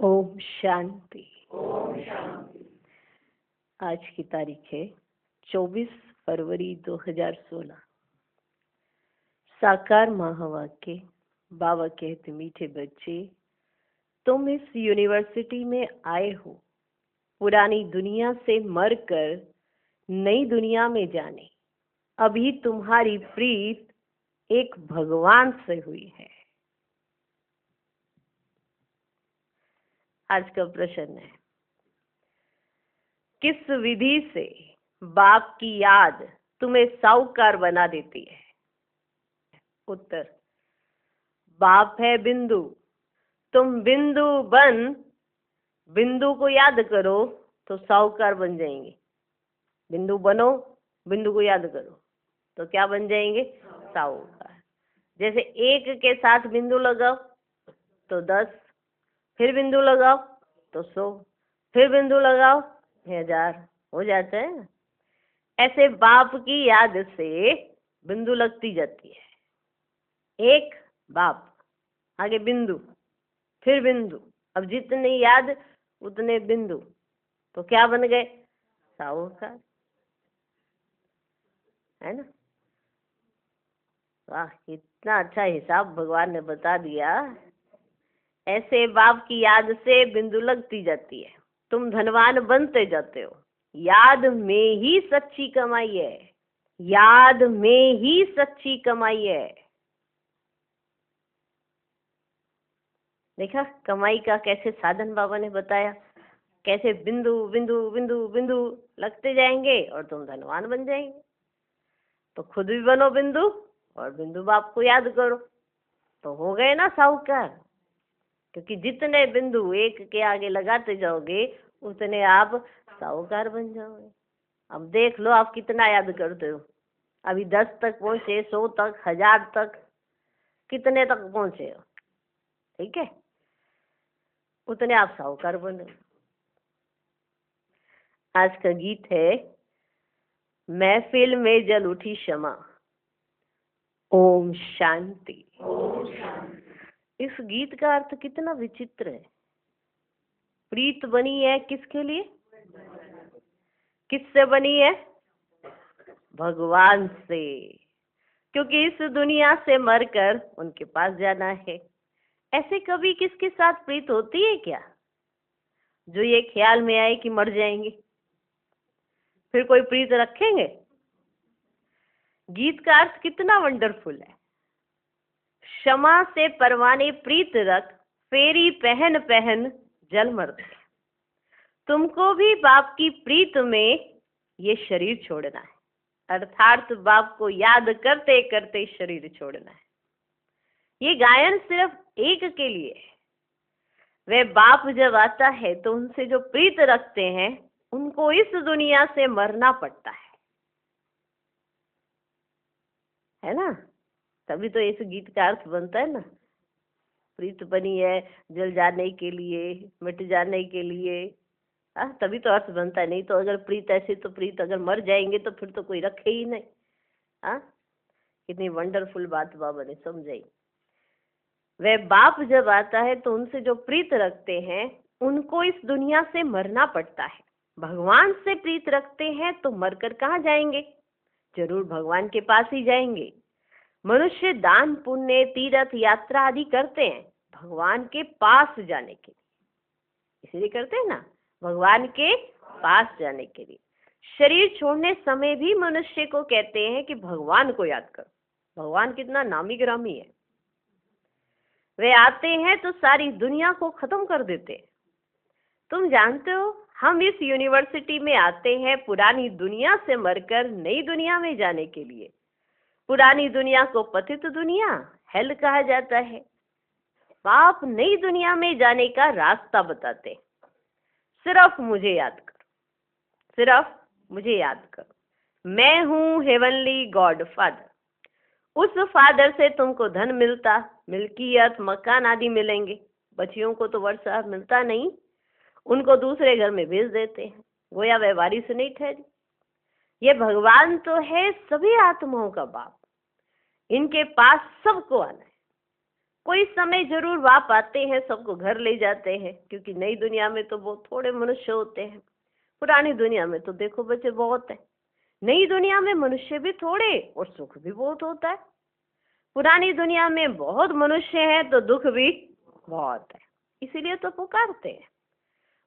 ओम शांति। ओम शांति। आज की तारीख है 24 फरवरी 2016। साकार महावाक्य। बाबा कहते, मीठे बच्चे, तुम इस यूनिवर्सिटी में आए हो पुरानी दुनिया से मरकर नई दुनिया में जाने। अभी तुम्हारी प्रीत एक भगवान से हुई है। आज का प्रश्न है, किस विधि से बाप की याद तुम्हें साहूकार बना देती है? उत्तर, बाप है बिंदु, तुम बिंदु बन बिंदु को याद करो तो साहूकार बन जाएंगे। बिंदु बनो, बिंदु को याद करो तो क्या बन जाएंगे? साहूकार। जैसे एक के साथ बिंदु लगाओ तो 10, फिर बिंदु लगाओ तो 100, फिर बिंदु लगाओ 1000 हो जाता है ना। ऐसे बाप की याद से बिंदु लगती जाती है। एक बाप, आगे बिंदु, फिर बिंदु। अब जितनी याद उतने बिंदु, तो क्या बन गए? साहूकार, है ना। वाह, कितना अच्छा हिसाब भगवान ने बता दिया। ऐसे बाप की याद से बिंदु लगती जाती है, तुम धनवान बनते जाते हो। याद में ही सच्ची कमाई है, याद में ही सच्ची कमाई है। देखा कमाई का कैसे साधन बाबा ने बताया, कैसे बिंदु बिंदु बिंदु बिंदु लगते जाएंगे और तुम धनवान बन जाएंगे। तो खुद भी बनो बिंदु और बिंदु बाप को याद करो तो हो गए ना साहूकार। क्योंकि जितने बिंदु एक के आगे लगाते जाओगे उतने आप साहूकार बन जाओगे। अब देख लो आप कितना याद करते हो। अभी 10 तक पहुंचे, 100 तक, 1000 तक, कितने तक पहुंचे हो, ठीक है, उतने आप साहूकार बनो। आज का गीत है, महफिल में जल उठी क्षमा। ओम शांति। ओम शांति। इस गीत का अर्थ कितना विचित्र है। प्रीत बनी है किसके लिए? किससे बनी है? भगवान से। क्योंकि इस दुनिया से मरकर उनके पास जाना है। ऐसे कभी किसके साथ प्रीत होती है क्या, जो ये ख्याल में आए कि मर जाएंगे? फिर कोई प्रीत रखेंगे? गीत का अर्थ कितना वंडरफुल है। क्षमा से परवाने प्रीत रख, फेरी पहन पहन जल मरते। तुमको भी बाप की प्रीत में ये शरीर छोड़ना है, अर्थात बाप को याद करते करते शरीर छोड़ना है। ये गायन सिर्फ एक के लिए है। वह बाप जब आता है तो उनसे जो प्रीत रखते हैं उनको इस दुनिया से मरना पड़ता है ना। तभी तो इस गीत का अर्थ बनता है ना। प्रीत बनी है जल जाने के लिए, मिट जाने के लिए। तभी तो अर्थ बनता है। नहीं तो अगर प्रीत ऐसी, तो प्रीत अगर मर जाएंगे तो फिर तो कोई रखे ही नहीं। कितनी वंडरफुल बात बाबा ने समझाई। वह बाप जब आता है तो उनसे जो प्रीत रखते हैं उनको इस दुनिया से मरना पड़ता है। भगवान से प्रीत रखते हैं तो मरकर कहाँ जाएंगे? जरूर भगवान के पास ही जाएंगे। मनुष्य दान पुण्य तीर्थ यात्रा आदि करते हैं भगवान के पास जाने के लिए। इसलिए करते हैं ना, भगवान के पास जाने के लिए। शरीर छोड़ने समय भी मनुष्य को कहते हैं कि भगवान को याद करो। भगवान कितना नामी गिरामी है। वे आते हैं तो सारी दुनिया को खत्म कर देते हैं। तुम जानते हो, हम इस यूनिवर्सिटी में आते हैं पुरानी दुनिया से मरकर नई दुनिया में जाने के लिए। पुरानी दुनिया को पतित दुनिया, हेल कहा जाता है। बाप नई दुनिया में जाने का रास्ता बताते। सिर्फ मुझे याद करो, सिर्फ मुझे याद करो। मैं हूँ हेवनली गॉड फादर। उस फादर से तुमको धन मिलता, मिल्कियत, मकान आदि मिलेंगे। बच्चियों को तो वर्षा मिलता नहीं, उनको दूसरे घर में भेज देते हैं, गोया वह वारिस नहीं ठहरी। ये भगवान तो है सभी आत्माओं का बाप। इनके पास सबको आना है। कोई समय जरूर वाप आते हैं, सबको घर ले जाते हैं, क्योंकि नई दुनिया में तो बहुत थोड़े मनुष्य होते हैं। पुरानी दुनिया में तो देखो बच्चे बहुत है। नई दुनिया में मनुष्य भी थोड़े और सुख भी बहुत होता है। पुरानी दुनिया में बहुत मनुष्य हैं तो दुख भी बहुत है, इसीलिए तो पुकारते हैं।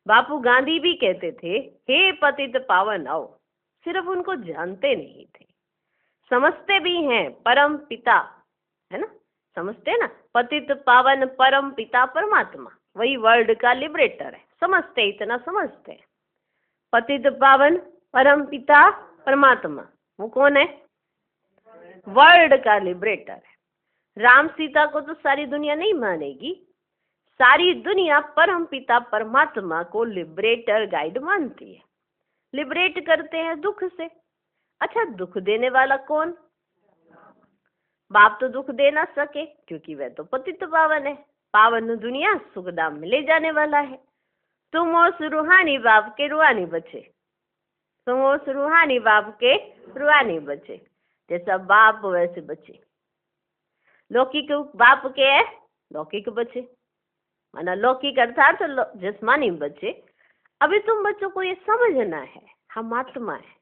बापू गांधी भी कहते थे, हे पतित पावन आओ। सिर्फ उनको जानते नहीं थे, समझते भी हैं परम पिता, है ना, समझते ना, पतित पावन परम पिता परमात्मा वही वर्ल्ड का लिबरेटर है। समझते, इतना समझते हैं। पतित पावन परम पिता परमात्मा वो कौन है? वर्ल्ड का लिबरेटर है। राम सीता को तो सारी दुनिया नहीं मानेगी, सारी दुनिया परम पिता परमात्मा को लिबरेटर गाइड मानती है। लिबरेट करते हैं दुख से। अच्छा, दुख देने वाला कौन? बाप तो दुख दे ना सके, क्योंकि वह तो पतित पावन है। पावन दुनिया सुखधाम में ले जाने वाला है। तुम उस रूहानी बाप के रूहानी बच्चे, तुम उस रूहानी बाप के रूहानी बच्चे। जैसा बाप वैसे बच्चे। लौकिक बाप के है लौकिक बच्चे, माना लौकिक अर्थात जिस्मानी बच्चे। अभी तुम बच्चों को ये समझना है, हम आत्मा है।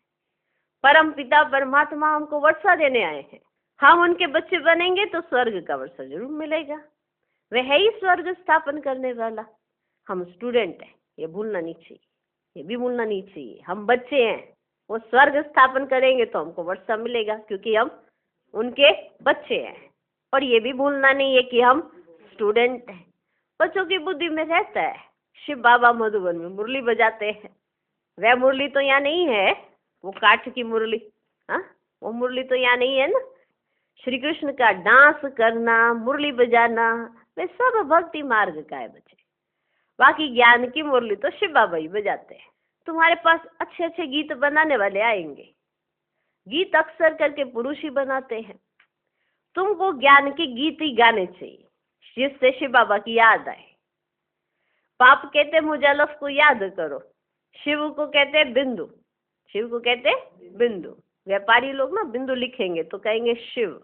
परम पिता परमात्मा हमको वर्षा देने आए हैं। हम उनके बच्चे बनेंगे तो स्वर्ग का वर्षा जरूर मिलेगा। वह है ही स्वर्ग स्थापन करने वाला। हम स्टूडेंट हैं, ये भूलना नहीं चाहिए, ये भी भूलना नहीं चाहिए। हम बच्चे हैं, वो स्वर्ग स्थापन करेंगे तो हमको वर्षा मिलेगा, क्योंकि हम उनके बच्चे हैं। और ये भी भूलना नहीं है कि हम स्टूडेंट हैं। बच्चों की बुद्धि में रहता है, शिव बाबा मधुबन में मुरली बजाते हैं। वह मुरली तो यहाँ नहीं है, वो काठ की मुरली, हाँ, वो मुरली तो यहाँ नहीं है ना। श्री कृष्ण का डांस करना, मुरली बजाना, वे सब भक्ति मार्ग का है बच्चे। बाकी ज्ञान की मुरली तो शिव बाबा ही बजाते हैं। तुम्हारे पास अच्छे अच्छे गीत बनाने वाले आएंगे। गीत अक्सर करके पुरुष ही बनाते हैं। तुमको ज्ञान के गीत ही गाने चाहिए, जिससे शिव बाबा की याद आए। पाप कहते मुजल्लफ को याद करो, शिव को कहते बिंदु, शिव को कहते बिंदु। व्यापारी लोग ना बिंदु लिखेंगे तो कहेंगे शिव।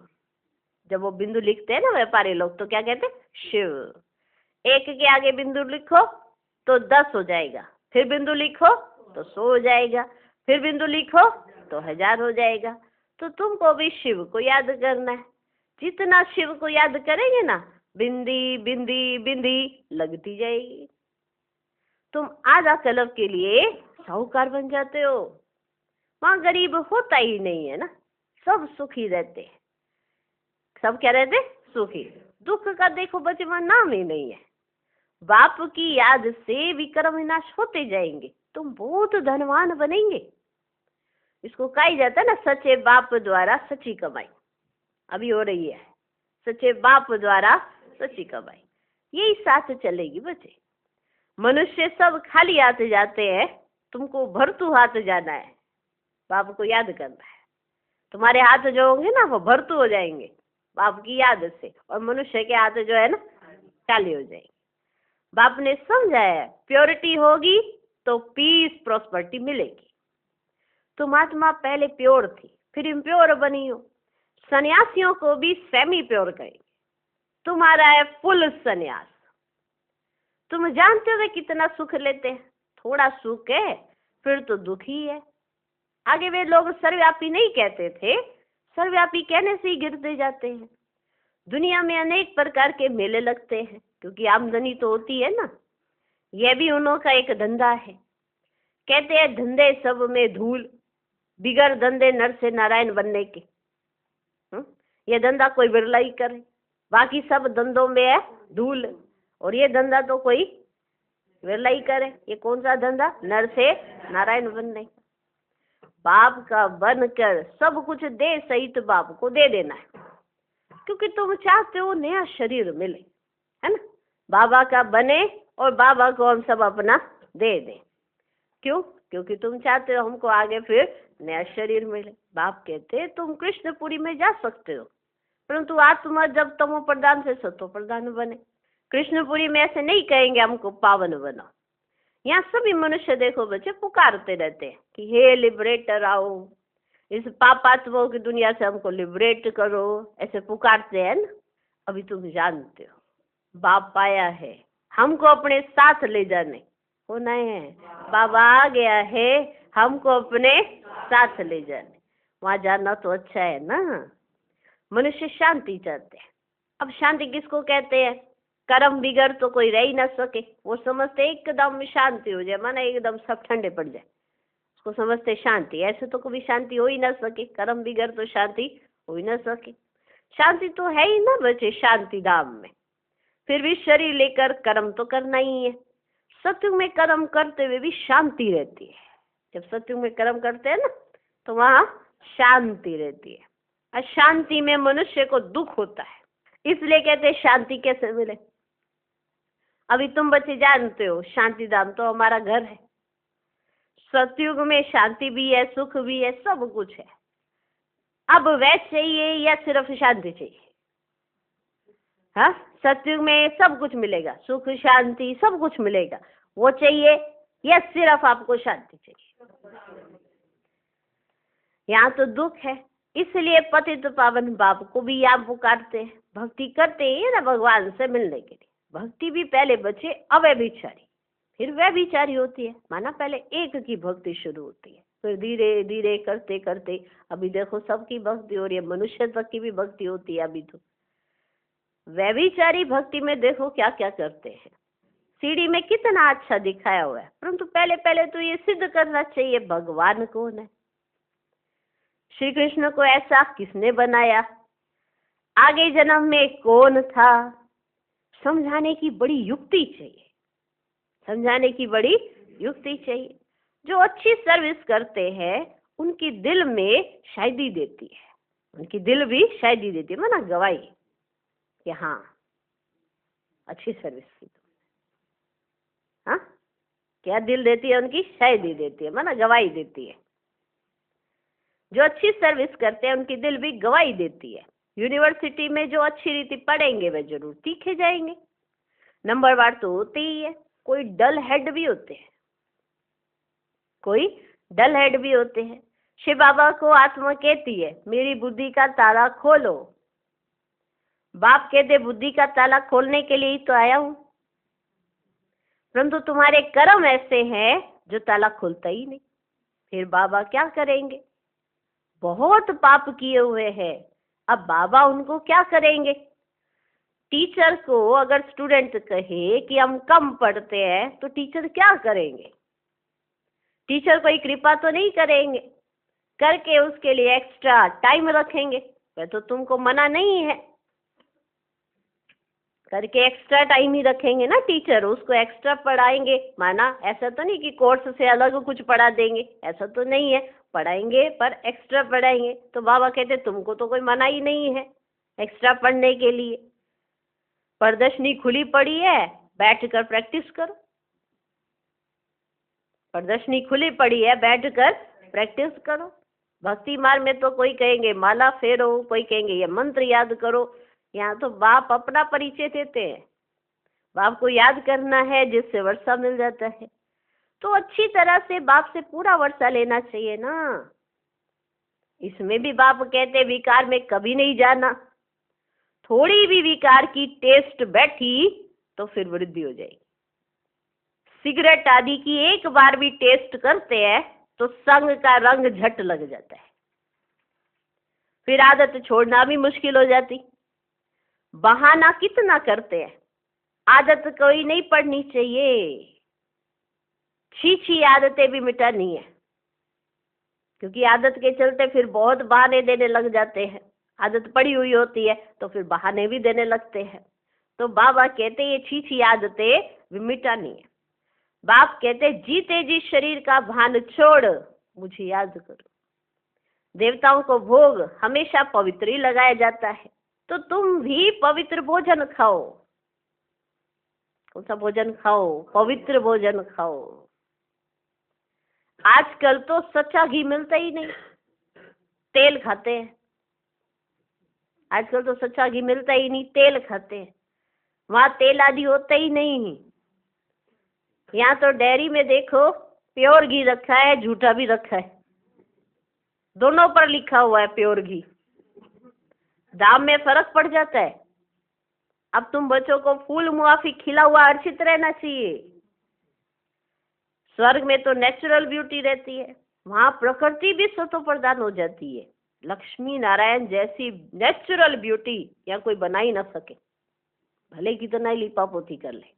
जब वो बिंदु लिखते हैं ना व्यापारी लोग, तो क्या कहते? शिव। एक के आगे बिंदु लिखो तो 10 हो जाएगा, फिर बिंदु लिखो तो 100 हो जाएगा, फिर बिंदु लिखो तो 1000 हो जाएगा। तो तुमको भी शिव को याद करना है। जितना शिव को याद करेंगे ना, बिंदी बिंदी बिंदी लगती जाएगी। तुम आधा कलब के लिए साहूकार बन जाते हो। वहाँ गरीब होता ही नहीं है ना, सब सुखी रहते हैं। सब क्या रहते? सुखी। दुख का देखो बच्चे वहाँ नाम ही नहीं है। बाप की याद से विक्रम विनाश होते जाएंगे, तुम बहुत धनवान बनेंगे। इसको कहा जाता है ना, सच्चे बाप द्वारा सच्ची कमाई। अभी हो रही है, सच्चे बाप द्वारा सच्ची कमाई। यही साथ चलेगी बच्चे। मनुष्य सब खाली हाथ जाते हैं, तुमको भरतू हाथ जाना है। बाप को याद करना है। तुम्हारे हाथ जो होंगे ना वो भरतू हो जाएंगे बाप की याद से, और मनुष्य के हाथ जो है ना खाली हो जाएंगे। बाप ने समझाया है, प्योरिटी होगी तो पीस प्रॉस्पर्टी मिलेगी। तुम आत्मा पहले प्योर थी, फिर इम्प्योर बनी हो। सन्यासियों को भी सेमी प्योर करेंगे। तुम्हारा है फुल सन्यास। तुम जानते हो कितना सुख लेते हैं? थोड़ा सुख है फिर तो दुख ही है। आगे वे लोग सर्वव्यापी नहीं कहते थे, सर्वव्यापी कहने से ही गिरते जाते हैं। दुनिया में अनेक प्रकार के मेले लगते हैं, क्योंकि आमदनी तो होती है ना। यह भी उन्हों का एक धंधा है। कहते हैं धंधे सब में धूल, बिगड़ धंधे नर से नारायण बनने के। ये धंधा कोई बिरला ही करे, बाकी सब धंधों में है धूल, और ये धंधा तो कोई बिरला ही करे। ये कौन सा धंधा? नर से नारायण बनने का। बाप का बनकर सब कुछ दे सहित बाप को दे देना है, क्योंकि तुम चाहते हो नया शरीर मिले, है ना। बाबा का बने और बाबा को हम सब अपना दे दें। क्यों? क्योंकि तुम चाहते हो हमको आगे फिर नया शरीर मिले। बाप कहते तुम कृष्णपुरी में जा सकते हो, परंतु आत्मा जब तमो प्रधान से सतो प्रधान बने। कृष्णपुरी में ऐसे नहीं कहेंगे हमको पावन बनो। यहाँ सभी मनुष्य देखो बच्चे पुकारते रहते हैं कि हे लिबरेटर आओ, इस पापात्माओं की दुनिया से हमको लिबरेट करो, ऐसे पुकारते हैं ना। अभी तुम जानते हो बाप पाया है, हमको अपने साथ ले जाने को नहीं है। बाबा आ गया है, हमको अपने साथ ले जाने, वहां जाना तो अच्छा है ना। मनुष्य शांति चाहते हैं। अब शांति किसको कहते हैं? कर्म बिगड़ तो कोई रह ही ना सके, वो समझते एकदम शांति हो जाए, माना एकदम सब ठंडे पड़ जाए, उसको समझते शांति। ऐसे तो कभी शांति हो ही ना सके, कर्म बिगड़ तो शांति हो ही ना सके। शांति तो है ही ना बच्चे शांति धाम में, फिर भी शरीर लेकर कर्म तो करना ही है। सत्युग में कर्म करते हुए भी शांति रहती है। जब सत्युग में कर्म करते हैं ना तो वहां शांति रहती है। अशांति में मनुष्य को दुख होता है, इसलिए कहते हैं शांति कैसे मिले। अभी तुम बच्चे जानते हो शांति धाम तो हमारा घर है। सतयुग में शांति भी है, सुख भी है, सब कुछ है। अब वैसे चाहिए या सिर्फ शांति चाहिए? हाँ, सतयुग में सब कुछ मिलेगा, सुख शांति सब कुछ मिलेगा, वो चाहिए या सिर्फ आपको शांति चाहिए? यहाँ तो दुख है, इसलिए पतित पावन बाप को भी आप पुकारते हैं, भक्ति करते हैं ना भगवान से मिलने के लिए। भक्ति भी पहले बचे अव्यभिचारी, फिर व्यभिचारी होती है। माना पहले एक की भक्ति शुरू होती है, फिर धीरे धीरे करते करते अभी देखो सबकी भक्ति हो रही है, मनुष्य तक की भी भक्ति होती है। अभी तो व्यभिचारी भक्ति में देखो क्या क्या करते हैं। सीढ़ी में कितना अच्छा दिखाया हुआ है, परंतु पहले पहले तो ये सिद्ध करना चाहिए भगवान कौन है। श्री कृष्ण को ऐसा किसने बनाया, आगे जन्म में कौन था, समझाने की बड़ी युक्ति चाहिए, समझाने की बड़ी युक्ति चाहिए। जो अच्छी सर्विस करते हैं उनकी दिल में शायदी देती है, उनकी दिल भी शायदी देती है, माना गवाही कि हाँ अच्छी सर्विस की। हाँ, क्या दिल देती है उनकी? शायदी देती है, माना गवाही देती है। जो अच्छी सर्विस करते हैं उनकी दिल भी गवाही देती है। यूनिवर्सिटी में जो अच्छी रीति पढ़ेंगे वे जरूर तीखे जाएंगे, नंबरवार तो होते ही है। कोई डल हेड भी होते हैं, कोई डल हेड भी होते हैं। शिव बाबा को आत्मा कहती है मेरी बुद्धि का ताला खोलो, बाप कहते बुद्धि का ताला खोलने के लिए ही तो आया हूं, परंतु तुम्हारे कर्म ऐसे हैं जो ताला खुलता ही नहीं। फिर बाबा क्या करेंगे? बहुत पाप किए हुए हैं, अब बाबा उनको क्या करेंगे? टीचर को अगर स्टूडेंट कहे कि हम कम पढ़ते हैं तो टीचर क्या करेंगे? टीचर कोई कृपा तो नहीं करेंगे, करके उसके लिए एक्स्ट्रा टाइम रखेंगे। वह तो तुमको मना नहीं है, करके एक्स्ट्रा टाइम ही रखेंगे ना टीचर, उसको एक्स्ट्रा पढ़ाएंगे। माना ऐसा तो नहीं कि कोर्स से अलग कुछ पढ़ा देंगे, ऐसा तो नहीं है, पढ़ाएंगे पर एक्स्ट्रा पढ़ाएंगे। तो बाबा कहते तुमको तो कोई मना ही नहीं है एक्स्ट्रा पढ़ने के लिए, प्रदर्शनी खुली पड़ी है, बैठकर प्रैक्टिस करो। प्रदर्शनी खुली पड़ी है, बैठकर प्रैक्टिस करो। भक्ति मार्ग में तो कोई कहेंगे माला फेरो, कोई कहेंगे ये मंत्र याद करो। यहाँ तो बाप अपना परिचय देते हैं, बाप को याद करना है जिससे वर्षा मिल जाता है। तो अच्छी तरह से बाप से पूरा वर्षा लेना चाहिए ना। इसमें भी बाप कहते विकार में कभी नहीं जाना, थोड़ी भी विकार की टेस्ट बैठी तो फिर वृद्धि हो जाएगी। सिगरेट आदि की एक बार भी टेस्ट करते हैं तो संग का रंग झट लग जाता है, फिर आदत छोड़ना भी मुश्किल हो जाती। बहाना कितना करते हैं, आदत कोई नहीं पड़नी चाहिए, छी आदतें भी मिटानी है, क्योंकि आदत के चलते फिर बहुत बहाने देने लग जाते हैं। आदत पड़ी हुई होती है तो फिर बहाने भी देने लगते हैं। तो बाबा कहते ये छी आदतें भी मिटानी है। बाप कहते जीते जी शरीर का भान छोड़ मुझे याद करो। देवताओं को भोग हमेशा पवित्र ही लगाया जाता है, तो तुम भी पवित्र भोजन खाओ। कौन सा भोजन खाओ? पवित्र भोजन खाओ। आजकल तो सच्चा घी मिलता ही नहीं, तेल खाते हैं। आजकल तो सच्चा घी मिलता ही नहीं, तेल खाते हैं। वहां तेल आदि होता ही नहीं। यहाँ तो डेयरी में देखो प्योर घी रखा है, झूठा भी रखा है, दोनों पर लिखा हुआ है प्योर घी। दाम में फर्क पड़ जाता है। अब तुम बच्चों को फूल मुआफी खिला हुआ अर्चित रहना चाहिए। स्वर्ग में तो नेचुरल ब्यूटी रहती है, वहां प्रकृति भी स्वतः प्रदान हो जाती है। लक्ष्मी नारायण जैसी नेचुरल ब्यूटी यहाँ कोई बना ही ना सके, भले कितना ही लिपापोती कर ले।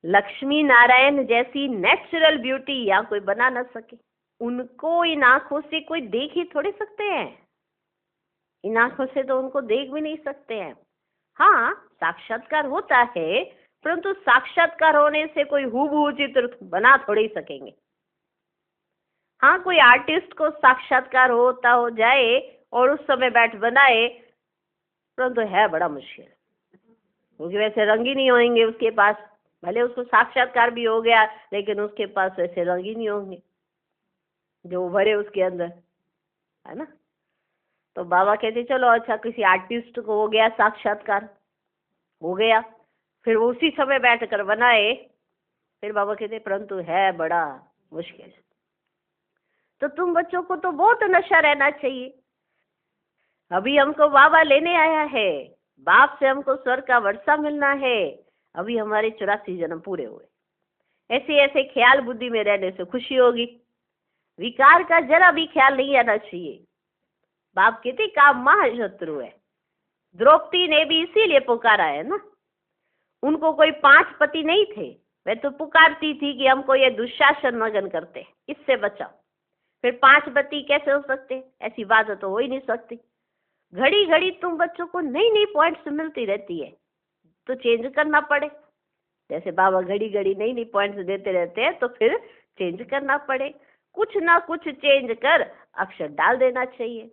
लक्ष्मी नारायण जैसी नेचुरल ब्यूटी यहाँ कोई बना ना सके। उनको इन आंखों से कोई देख ही थोड़े सकते हैं, इन आंखों से तो उनको देख भी नहीं सकते हैं। हाँ, साक्षात्कार होता है, परंतु साक्षात्कार होने से कोई हूबहू चित्र बना थोड़े ही सकेंगे। हाँ, कोई आर्टिस्ट को साक्षात्कार होता हो जाए और उस समय बैठ बनाए, परंतु है बड़ा मुश्किल, क्योंकि वैसे रंग ही नहीं होंगे उसके पास। भले उसको साक्षात्कार भी हो गया, लेकिन उसके पास वैसे रंग ही नहीं होंगे जो भरे उसके अंदर, है ना। तो बाबा कहते चलो अच्छा, किसी आर्टिस्ट को हो गया साक्षात्कार, हो गया, फिर वो उसी समय बैठ कर बनाए। फिर बाबा कहते परंतु है बड़ा मुश्किल। तो तुम बच्चों को तो बहुत नशा रहना चाहिए। अभी हमको बाबा लेने आया है, बाप से हमको स्वर्ग का वर्षा मिलना है। अभी हमारे 84 जन्म पूरे हुए। ऐसे ऐसे ख्याल बुद्धि में रहने से खुशी होगी, विकार का जरा भी ख्याल नहीं आना चाहिए। बाप कहते काम महाशत्रु है। द्रौपदी ने भी इसीलिए पुकारा है ना। उनको कोई 5 पति नहीं थे, वे तो पुकारती थी कि हमको ये दुशासन मगन करते, इससे बचाओ। फिर 5 पति कैसे हो सकते? ऐसी बात तो हो ही नहीं सकती। घड़ी घड़ी तुम बच्चों को नई नई पॉइंट्स मिलती रहती है, तो चेंज करना पड़े। जैसे बाबा घड़ी घड़ी नई नई पॉइंट्स देते रहते हैं, तो फिर चेंज करना पड़े। कुछ ना कुछ चेंज कर अक्षर डाल देना चाहिए।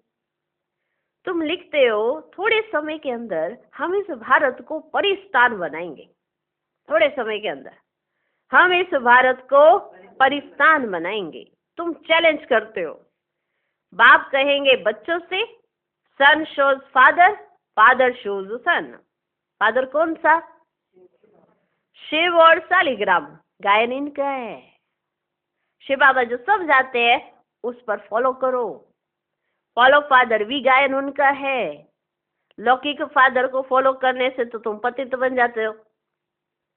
तुम लिखते हो थोड़े समय के अंदर हम इस भारत को परिस्तान बनाएंगे। थोड़े समय के अंदर हम इस भारत को परिस्तान बनाएंगे। तुम चैलेंज करते हो। बाप कहेंगे बच्चों से, सन शोज फादर, फादर शोज सन। फादर कौन सा? शिव और शालिग्राम, गायन इनका है। शिव बाबा जो सब जाते हैं उस पर फॉलो करो। फॉलो फादर भी गायन उनका है। लौकिक फादर को फॉलो करने से तो तुम पतित बन जाते हो।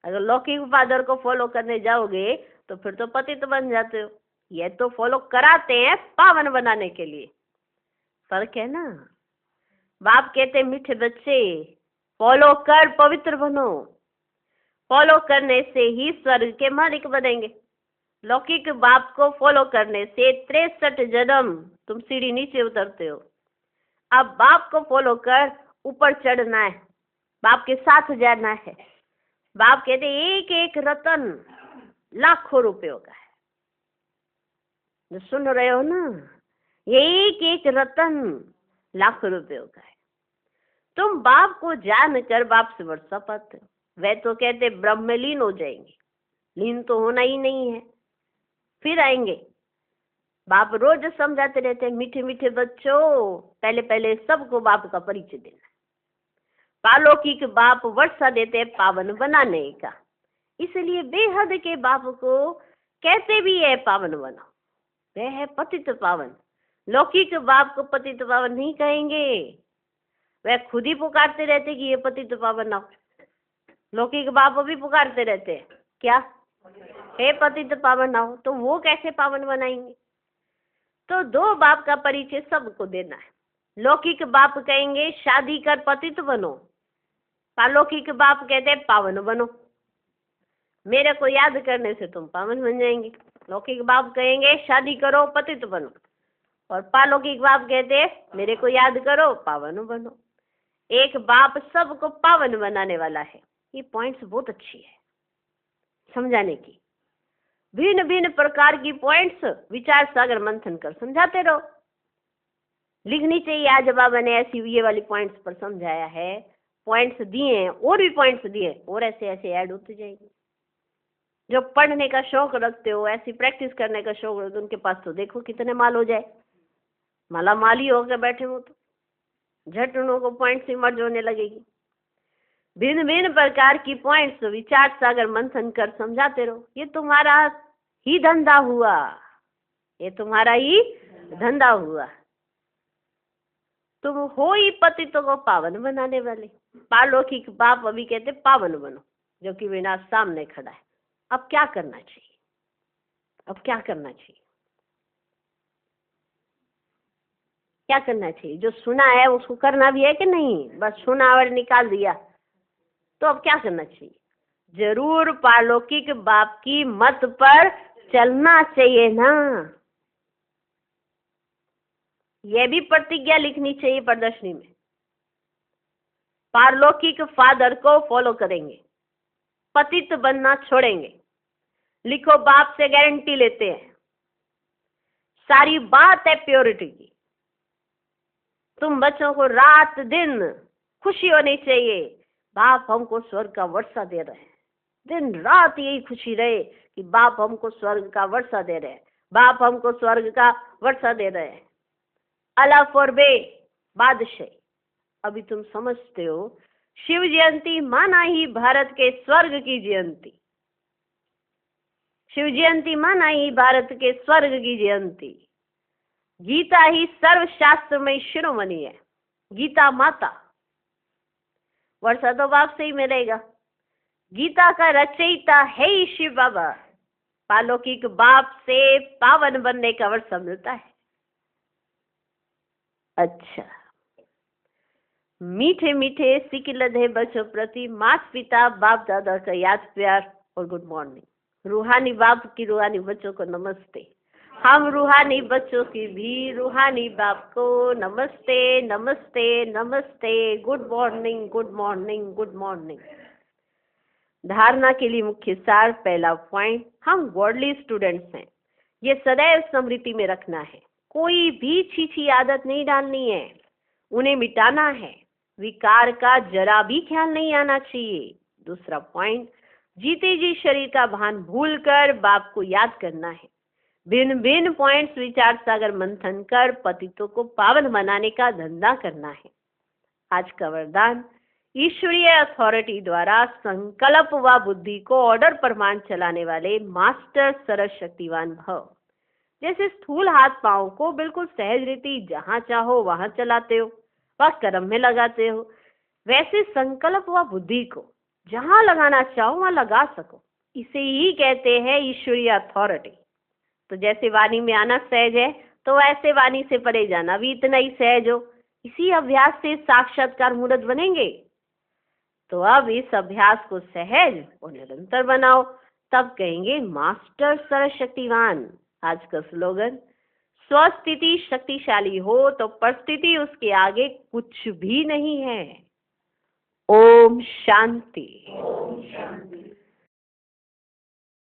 अगर लौकिक फादर को फॉलो करने जाओगे तो फिर तो पतित बन जाते हो। ये तो फॉलो कराते हैं पावन बनाने के लिए, फर्क है ना। बाप कहते मीठे बच्चे फॉलो कर पवित्र बनो। फॉलो करने से ही स्वर्ग के मालिक बनेंगे। लौकिक बाप को फॉलो करने से 63 जन्म तुम सीढ़ी नीचे उतरते हो। अब बाप को फॉलो कर ऊपर चढ़ना है, बाप के साथ जाना है। बाप कहते एक एक रतन लाखों रुपयों का है। जो सुन रहे हो ना, ये एक एक रतन लाखों रुपयों का है। तुम बाप को जानकर बाप से वर्षा पाते हो। वे तो कहते ब्रह्म में लीन हो जाएंगे। लीन तो होना ही नहीं है, फिर आएंगे। बाप रोज समझाते रहते हैं मीठे मीठे बच्चों, पहले पहले सबको बाप का परिचय देना। पालौकिक बाप वर्षा देते हैं पावन बनाने का, इसलिए बेहद के बाप को कहते भी है पावन बनाओ। वह है पतित पावन। लौकिक बाप को पतित पावन नहीं कहेंगे, वह खुद ही पुकारते रहते कि ये पतित पावन ना हो। लौकिक बाप भी पुकारते रहते हैं क्या, हे पतित पावन ना हो, तो वो कैसे पावन बनाएंगे? तो 2 बाप का परिचय सबको देना है। लौकिक बाप कहेंगे शादी कर पतित बनो, पालौकिक बाप कहते हैं पावन बनो। मेरे को याद करने से तुम पावन बन जाएंगे। लौकिक बाप कहेंगे शादी करो पतित बनो, और पालौकिक बाप कहते हैं मेरे को याद करो पावन बनो। एक बाप सबको पावन बनाने वाला है। ये पॉइंट्स बहुत अच्छी है समझाने की। भिन्न भिन्न प्रकार की पॉइंट्स विचार सागर मंथन कर समझाते रहो। लिखनी चाहिए। आज बाबा ने ऐसी ये वाली पॉइंट्स पर समझाया है, पॉइंट्स दिए हैं, और भी पॉइंट्स दिए, और ऐसे ऐसे ऐड होती जाएगी। जो पढ़ने का शौक रखते हो, ऐसी प्रैक्टिस करने का शौक रखते हो, उनके पास तो देखो कितने माल हो जाए। माला माली होकर बैठे हो तो झट उनको पॉइंट्स ही मर्ज होने लगेगी। भिन्न भिन्न प्रकार की पॉइंट्स विचार सागर मंथन कर समझाते रहो। ये तुम्हारा ही धंधा हुआ, ये तुम्हारा ही धंधा हुआ। तुम हो ही पतितों को पावन बनाने वाले। पारलौकिक बाप अभी कहते पावन बनो, जो कि विनाश सामने खड़ा है। अब क्या करना चाहिए? अब क्या करना चाहिए? क्या करना चाहिए? जो सुना है उसको करना भी है कि नहीं? बस सुना और निकाल दिया। तो अब क्या करना चाहिए? जरूर पारलौकिक बाप की मत पर चलना चाहिए ना। यह भी प्रतिज्ञा लिखनी चाहिए प्रदर्शनी में। पारलौकिक फादर को फॉलो करेंगे, पतित बनना छोड़ेंगे। लिखो, बाप से गारंटी लेते हैं। सारी बात है प्योरिटी की। तुम बच्चों को रात दिन खुशी होनी चाहिए, बाप हमको स्वर्ग का वर्षा दे रहे हैं। दिन रात यही खुशी रहे कि बाप हमको स्वर्ग का वर्षा दे रहे हैं, बाप हमको स्वर्ग का वर्षा दे रहे हैं। अल्लाह फॉर बे बादशाह। अभी तुम समझते हो, शिव जयंती माना ही भारत के स्वर्ग की जयंती। शिव जयंती माना ही भारत के स्वर्ग की जयंती। गीता ही सर्वशास्त्र में शिरोमणि है। गीता माता, वर्षा तो बाप से ही मिलेगा। गीता का रचयिता है ही शिव बाबा। पारलौकिक बाप से पावन बनने का वर्षा मिलता है। अच्छा, मीठे मीठे सिकिलधे बच्चों प्रति माता पिता बाप दादा का याद प्यार और गुड मॉर्निंग। रूहानी बाप की रूहानी बच्चों को नमस्ते। हम रूहानी बच्चों की भी रूहानी बाप को नमस्ते नमस्ते नमस्ते। Good morning good morning good morning. धारणा के लिए मुख्य सार, पहला पॉइंट, हम गॉडली स्टूडेंट्स हैं। ये सदैव स्मृति में रखना है। कोई भी छीछी आदत नहीं डालनी है, उन्हें मिटाना है। विकार का जरा भी ख्याल नहीं आना चाहिए। दूसरा पॉइंट, जीते जी शरीर का भान भूलकर बाप को याद करना है। भिन्न भिन्न पॉइंट्स विचार सागर मंथन कर पतितों को पावन बनाने का धंधा करना है। आज का वरदान, ईश्वरीय अथॉरिटी द्वारा संकल्प व बुद्धि को ऑर्डर पर मान चलाने वाले मास्टर सरस शक्तिवान भव। जैसे स्थूल हाथ पांव को बिल्कुल सहज रीति जहां चाहो वहां चलाते हो व कर्म में लगाते हो, वैसे संकल्प व बुद्धि को जहां लगाना चाहो वहां लगा सको। इसे ही कहते हैं ईश्वरीय अथॉरिटी। तो जैसे वाणी में आना सहज है, तो वैसे वाणी से परे जाना भी इतना ही सहज हो। इसी अभ्यास से साक्षात्कार मूर्त बनेंगे। तो अब इस अभ्यास को सहज और निरंतर बनाओ, तब कहेंगे मास्टर सर्वशक्तिवान। आज का स्लोगन, स्वस्थिति शक्तिशाली हो तो परिस्थिति उसके आगे कुछ भी नहीं है। ओम शांति। ओम शांति।